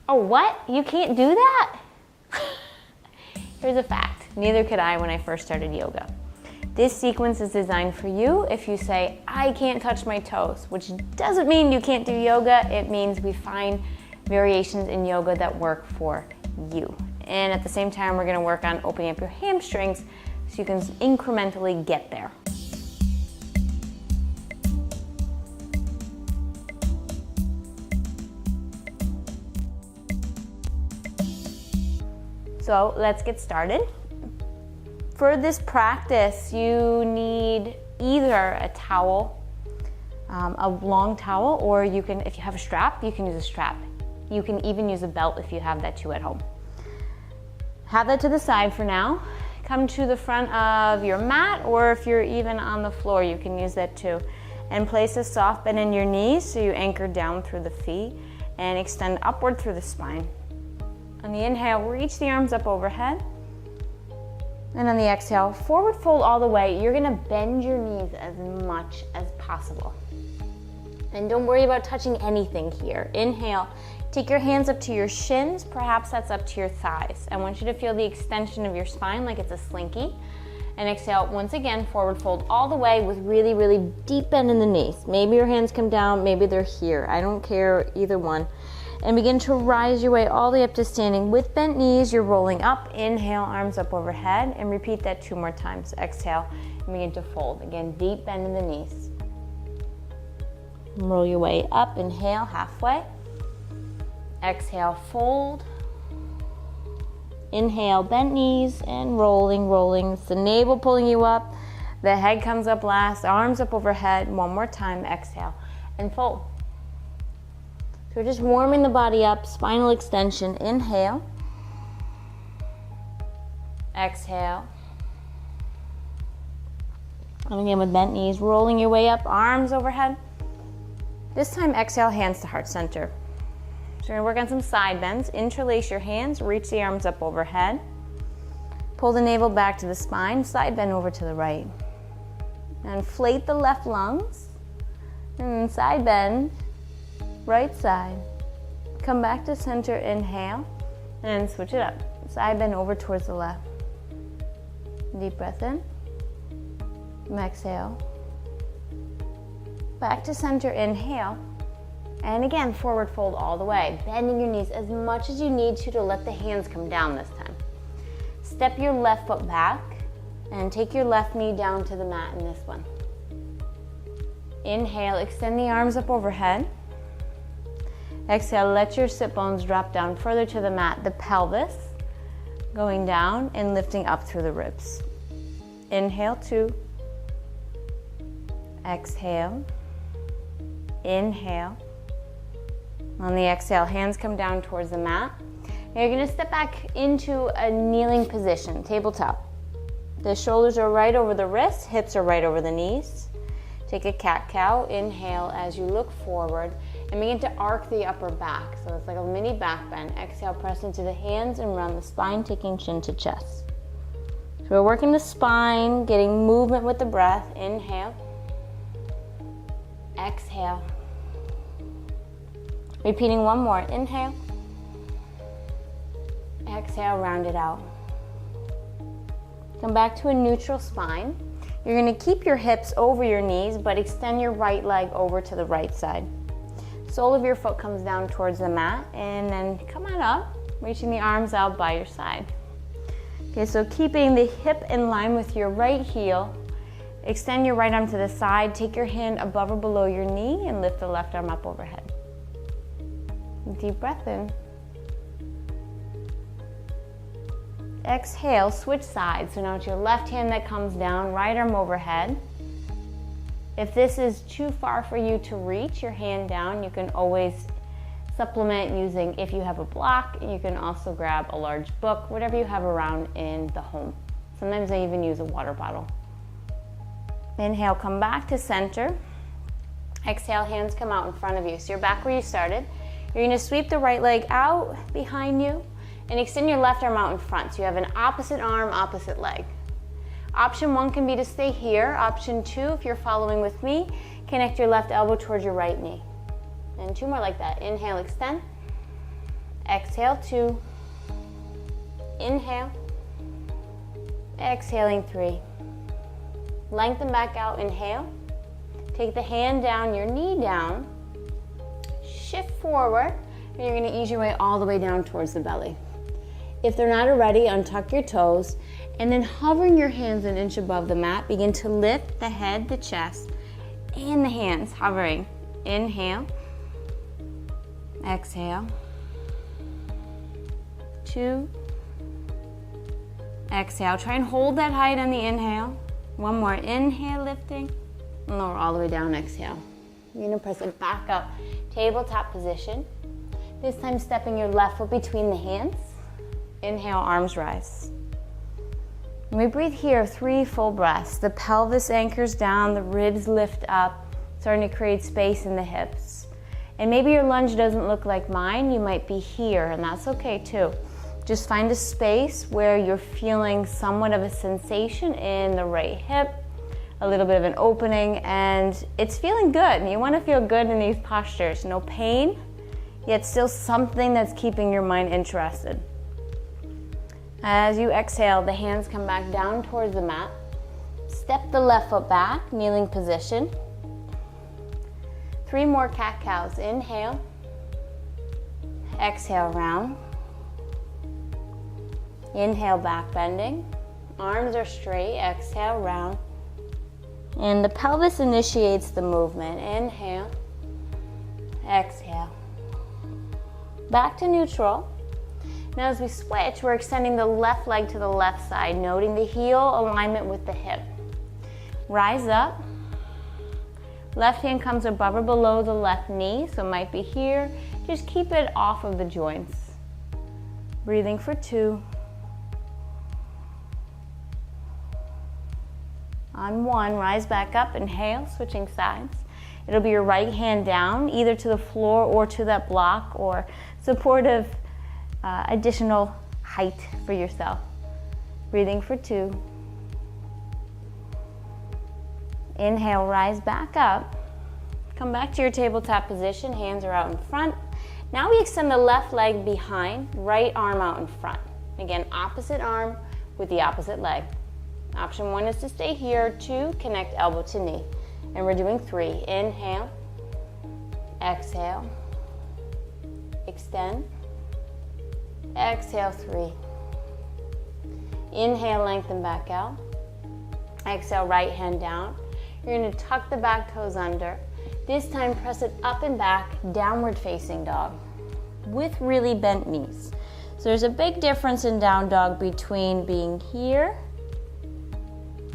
Oh, what? You can't do that? Here's a fact. Neither could I when I first started yoga. This sequence is designed for you if you say, I can't touch my toes, which doesn't mean you can't do yoga. It means we find variations in yoga that work for you. And at the same time, we're gonna work on opening up your hamstrings so you can incrementally get there. So let's get started. For this practice, you need either a towel, a long towel, or you can, if you have a strap, you can use a strap. You can even use a belt if you have that too at home. Have that to the side for now. Come to the front of your mat, or if you're even on the floor, you can use that too. And place a soft bend in your knees so you anchor down through the feet and extend upward through the spine. On the inhale, reach the arms up overhead. And on the exhale, forward fold all the way. You're gonna bend your knees as much as possible. And don't worry about touching anything here. Inhale, take your hands up to your shins, perhaps that's up to your thighs. I want you to feel the extension of your spine like it's a slinky. And exhale, once again, forward fold all the way with really, really deep bend in the knees. Maybe your hands come down, maybe they're here. I don't care, either one. And begin to rise your way all the way up to standing. With bent knees, you're rolling up. Inhale, arms up overhead, and repeat that 2 more times. Exhale, and begin to fold. Again, deep bend in the knees. Roll your way up, inhale, halfway. Exhale, fold. Inhale, bent knees, and rolling, rolling. It's the navel pulling you up. The head comes up last, arms up overhead. 1 more time, exhale, and fold. So we're just warming the body up, spinal extension. Inhale. Exhale. And again with bent knees, rolling your way up, arms overhead. This time exhale, hands to heart center. So we're gonna work on some side bends. Interlace your hands, reach the arms up overhead. Pull the navel back to the spine, side bend over to the right. And inflate the left lungs. And side bend. Right side. Come back to center, inhale, and switch it up. Side bend over towards the left. Deep breath in. Exhale. Back to center, inhale. And again, forward fold all the way. Bending your knees as much as you need to let the hands come down this time. Step your left foot back and take your left knee down to the mat in this one. Inhale, extend the arms up overhead. Exhale, let your sit bones drop down further to the mat, the pelvis going down and lifting up through the ribs. Inhale, 2. Exhale. Inhale. On the exhale, hands come down towards the mat. Now you're gonna step back into a kneeling position, tabletop. The shoulders are right over the wrists, hips are right over the knees. Take a cat-cow, inhale as you look forward. And begin to arc the upper back. So it's like a mini back bend. Exhale, press into the hands and round the spine, taking chin to chest. So we're working the spine, getting movement with the breath. Inhale. Exhale. Repeating 1 more. Inhale. Exhale, round it out. Come back to a neutral spine. You're gonna keep your hips over your knees, but extend your right leg over to the right side. Sole of your foot comes down towards the mat, and then come on up, reaching the arms out by your side. Okay, so keeping the hip in line with your right heel, extend your right arm to the side, take your hand above or below your knee, and lift the left arm up overhead. Deep breath in. Exhale, switch sides. So now it's your left hand that comes down, right arm overhead. If this is too far for you to reach your hand down, you can always supplement using, if you have a block, you can also grab a large book, whatever you have around in the home. Sometimes I even use a water bottle. Inhale, come back to center. Exhale, hands come out in front of you. So you're back where you started. You're gonna sweep the right leg out behind you and extend your left arm out in front. So you have an opposite arm, opposite leg. Option 1 can be to stay here. Option 2, if you're following with me, connect your left elbow towards your right knee. And 2 more like that. Inhale, extend. Exhale, 2. Inhale. Exhaling, 3. Lengthen back out, inhale. Take the hand down, your knee down. Shift forward, and you're gonna ease your way all the way down towards the belly. If they're not already, untuck your toes, and then hovering your hands an inch above the mat, begin to lift the head, the chest, and the hands, hovering. Inhale. Exhale. 2. Exhale. Try and hold that height on the inhale. One more. Inhale, lifting. And lower all the way down. Exhale. You're going to press it back up. Tabletop position. This time stepping your left foot between the hands. Inhale, arms rise. When we breathe here, 3 full breaths. The pelvis anchors down, the ribs lift up, starting to create space in the hips. And maybe your lunge doesn't look like mine. You might be here, and that's okay too. Just find a space where you're feeling somewhat of a sensation in the right hip, a little bit of an opening, and it's feeling good. And you want to feel good in these postures. No pain, yet still something that's keeping your mind interested. As you exhale, the hands come back down towards the mat. Step the left foot back, kneeling position. 3 more cat-cows. Inhale. Exhale, round. Inhale, back bending. Arms are straight. Exhale, round. And the pelvis initiates the movement. Inhale. Exhale. Back to neutral. Now as we switch, we're extending the left leg to the left side, noting the heel alignment with the hip. Rise up. Left hand comes above or below the left knee, so it might be here. Just keep it off of the joints. Breathing for 2. On 1, rise back up, inhale, switching sides. It'll be your right hand down, either to the floor or to that block, or supportive additional height for yourself. Breathing for 2. Inhale, rise back up. Come back to your tabletop position, hands are out in front. Now we extend the left leg behind, right arm out in front. Again, opposite arm with the opposite leg. Option 1 is to stay here. 2, connect elbow to knee. And we're doing 3. Inhale, exhale, extend, exhale, 3. Inhale, lengthen back out. Exhale, right hand down. You're going to tuck the back toes under. This time, press it up and back, downward facing dog, with really bent knees. So there's a big difference in down dog between being here.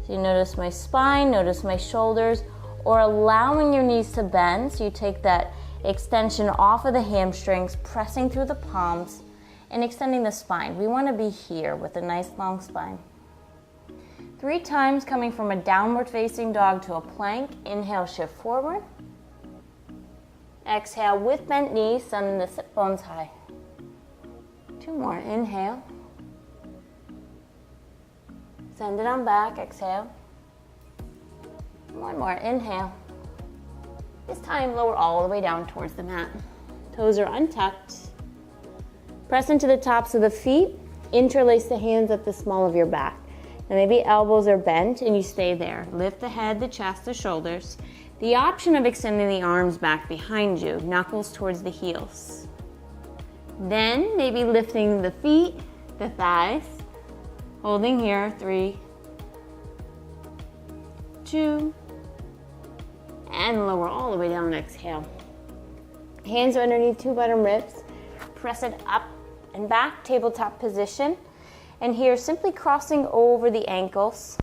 So you notice my spine, notice my shoulders, or allowing your knees to bend. So you take that extension off of the hamstrings, pressing through the palms, and extending the spine. We want to be here with a nice long spine. 3 times coming from a downward facing dog to a plank. Inhale, shift forward. Exhale with bent knees, sending the sit bones high. 2 more, inhale. Send it on back, exhale. 1 more, inhale. This time, lower all the way down towards the mat. Toes are untucked. Press into the tops of the feet. Interlace the hands at the small of your back. Now maybe elbows are bent and you stay there. Lift the head, the chest, the shoulders. The option of extending the arms back behind you, knuckles towards the heels. Then maybe lifting the feet, the thighs. Holding here, 3, 2, and lower all the way down, exhale. Hands are underneath 2 bottom ribs. Press it up and back, tabletop position. And here, simply crossing over the ankles.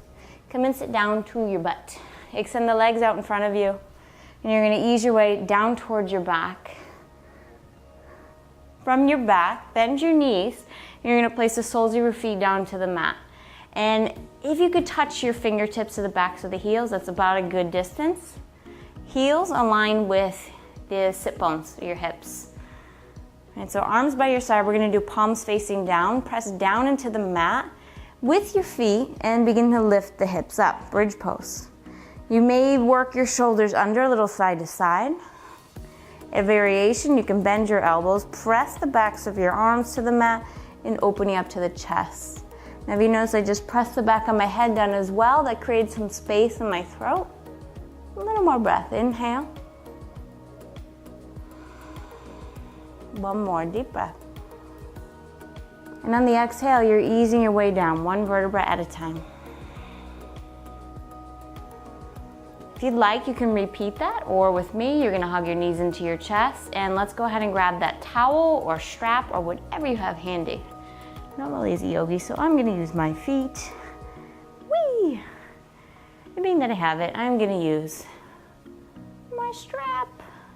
Come and sit down to your butt. Extend the legs out in front of you. And you're gonna ease your way down towards your back. From your back, bend your knees. You're gonna place the soles of your feet down to the mat. And if you could touch your fingertips to the backs of the heels, that's about a good distance. Heels align with the sit bones, your hips. And so arms by your side, we're gonna do palms facing down. Press down into the mat with your feet and begin to lift the hips up, bridge pose. You may work your shoulders under a little side to side. A variation, you can bend your elbows, press the backs of your arms to the mat, and opening up to the chest. Now if you notice, I just press the back of my head down as well. That creates some space in my throat. A little more breath. Inhale. One more deep breath. And on the exhale, you're easing your way down, one vertebra at a time. If you'd like, you can repeat that, or with me, you're gonna hug your knees into your chest, and let's go ahead and grab that towel or strap or whatever you have handy. I'm not a lazy yogi, so I'm gonna use my feet. Whee! And being that I have it, I'm gonna use my strap.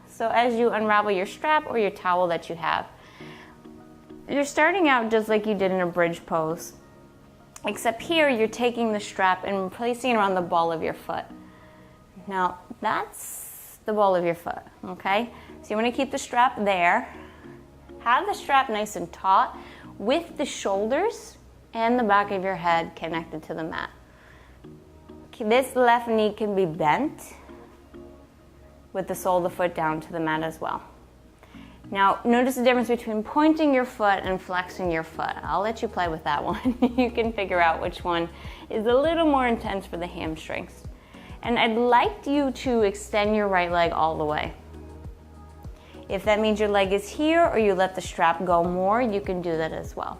So as you unravel your strap or your towel that you have, you're starting out just like you did in a bridge pose, except here you're taking the strap and placing it around the ball of your foot. Now that's the ball of your foot, okay? So you want to keep the strap there. Have the strap nice and taut with the shoulders and the back of your head connected to the mat. This left knee can be bent with the sole of the foot down to the mat as well. Now, notice the difference between pointing your foot and flexing your foot. I'll let you play with that one. You can figure out which one is a little more intense for the hamstrings. And I'd like you to extend your right leg all the way. If that means your leg is here or you let the strap go more, you can do that as well.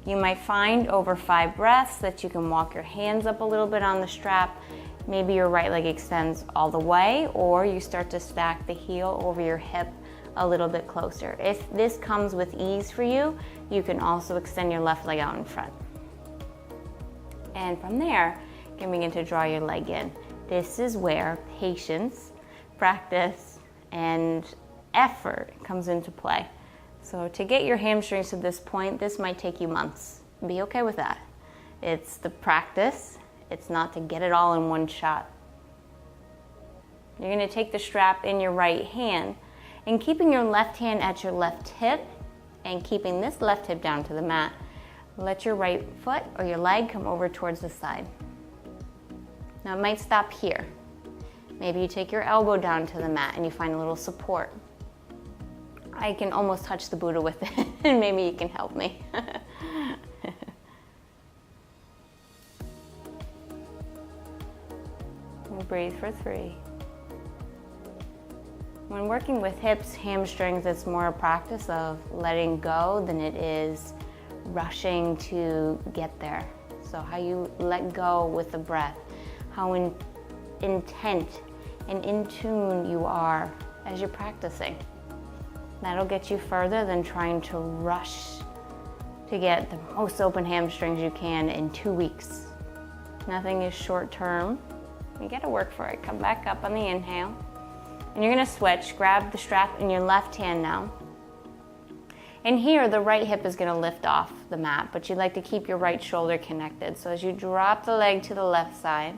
You might find over 5 breaths that you can walk your hands up a little bit on the strap. Maybe your right leg extends all the way, or you start to stack the heel over your hip a little bit closer. If this comes with ease for you, you can also extend your left leg out in front. And from there, you can begin to draw your leg in. This is where patience, practice, and effort comes into play. So to get your hamstrings to this point, this might take you months. Be okay with that. It's the practice. It's not to get it all in one shot. You're gonna take the strap in your right hand and keeping your left hand at your left hip and keeping this left hip down to the mat, let your right foot or your leg come over towards the side. Now it might stop here. Maybe you take your elbow down to the mat and you find a little support. I can almost touch the Buddha with it, and maybe you can help me. And breathe for 3. When working with hips, hamstrings, it's more a practice of letting go than it is rushing to get there. So how you let go with the breath, how intent and in tune you are as you're practicing. That'll get you further than trying to rush to get the most open hamstrings you can in 2 weeks. Nothing is short term. You gotta work for it. Come back up on the inhale. And you're gonna switch. Grab the strap in your left hand now. And here, the right hip is gonna lift off the mat, but you'd like to keep your right shoulder connected. So as you drop the leg to the left side,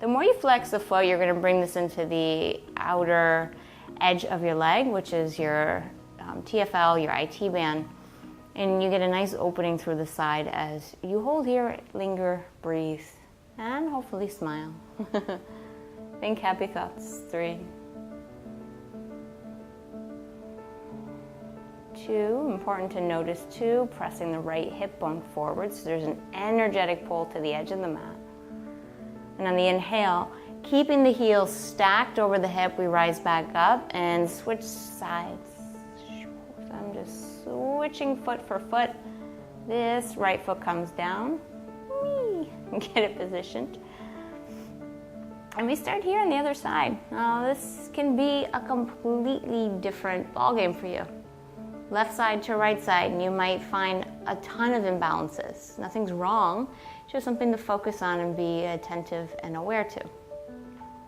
the more you flex the foot, you're gonna bring this into the outer edge of your leg, which is your TFL, your IT band. And you get a nice opening through the side as you hold here, linger, breathe, and hopefully smile. Think happy thoughts. 3, 2, important to notice 2, pressing the right hip bone forward so there's an energetic pull to the edge of the mat. And on the inhale, keeping the heels stacked over the hip, we rise back up and switch sides. So I'm just switching foot for foot. This right foot comes down. Get it positioned. And we start here on the other side. Now this can be a completely different ballgame for you. Left side to right side, and you might find a ton of imbalances. Nothing's wrong, just something to focus on and be attentive and aware to.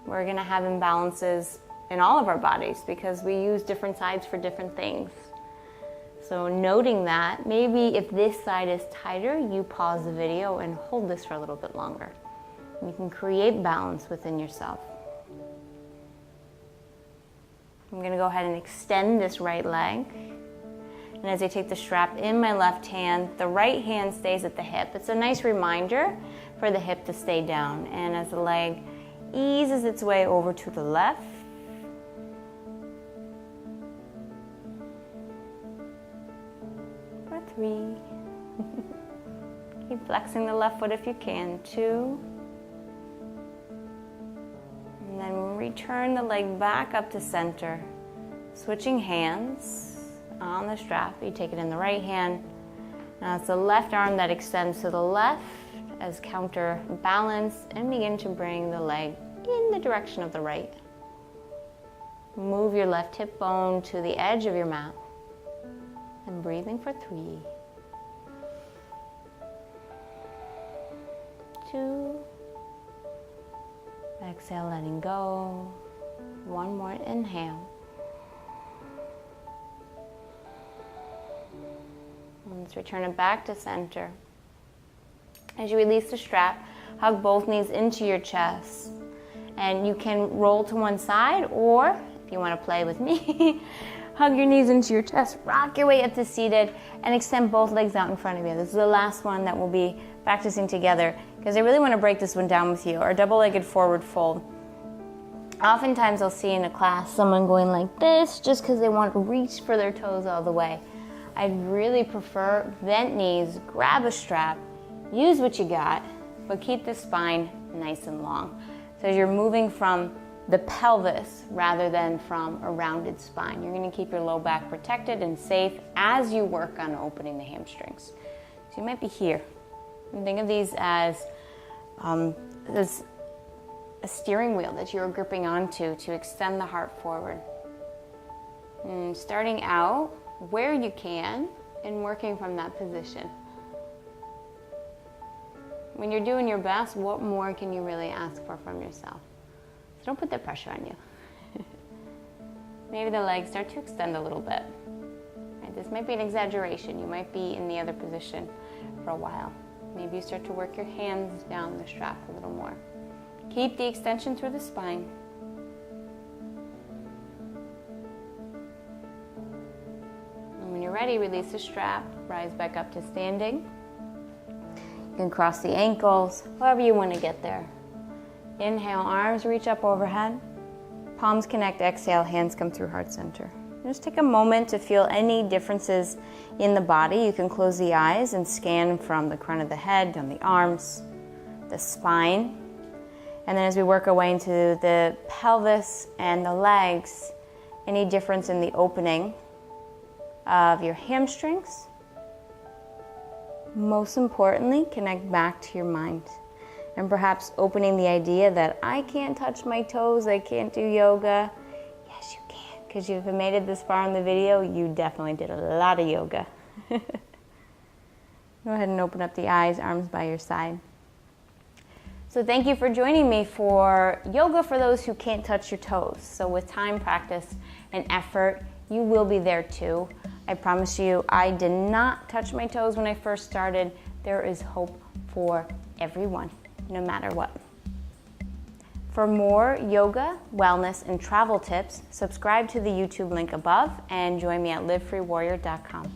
We're gonna have imbalances in all of our bodies because we use different sides for different things. So noting that, maybe if this side is tighter, you pause the video and hold this for a little bit longer. You can create balance within yourself. I'm gonna go ahead and extend this right leg. And as I take the strap in my left hand, the right hand stays at the hip. It's a nice reminder for the hip to stay down. And as the leg eases its way over to the left, 3. Keep flexing the left foot if you can. 2. And then return the leg back up to center. Switching hands on the strap. You take it in the right hand. Now it's the left arm that extends to the left as counterbalance, and begin to bring the leg in the direction of the right. Move your left hip bone to the edge of your mat. And breathing for 3. 2. Exhale, letting go. 1 more inhale. Let's return it back to center. As you release the strap, hug both knees into your chest. And you can roll to one side, or if you want to play with me, hug your knees into your chest, rock your way up to seated, and extend both legs out in front of you. This is the last one that we'll be practicing together, because I really want to break this one down with you. Our double-legged forward fold. Oftentimes I'll see in a class someone going like this just because they want to reach for their toes all the way. I'd really prefer bent knees, grab a strap, use what you got, but keep the spine nice and long. So you're moving from the pelvis rather than from a rounded spine. You're going to keep your low back protected and safe as you work on opening the hamstrings. So you might be here. And think of these as a steering wheel that you're gripping onto to extend the heart forward. And starting out where you can and working from that position. When you're doing your best, what more can you really ask for from yourself? So don't put that pressure on you. Maybe the legs start to extend a little bit. Right? This might be an exaggeration. You might be in the other position for a while. Maybe you start to work your hands down the strap a little more. Keep the extension through the spine. And when you're ready, release the strap, rise back up to standing. You can cross the ankles, however you want to get there. Inhale, arms reach up overhead. Palms connect, exhale, hands come through heart center. Just take a moment to feel any differences in the body. You can close the eyes and scan from the crown of the head, down the arms, the spine. And then as we work our way into the pelvis and the legs, any difference in the opening of your hamstrings. Most importantly, connect back to your mind. And perhaps opening the idea that I can't touch my toes, I can't do yoga. Yes, you can, because you've made it this far in the video, you definitely did a lot of yoga. Go ahead and open up the eyes, arms by your side. So thank you for joining me for yoga for those who can't touch your toes. So with time, practice, and effort, you will be there too. I promise you, I did not touch my toes when I first started. There is hope for everyone, no matter what. For more yoga, wellness, and travel tips, subscribe to the YouTube link above and join me at livefreewarrior.com.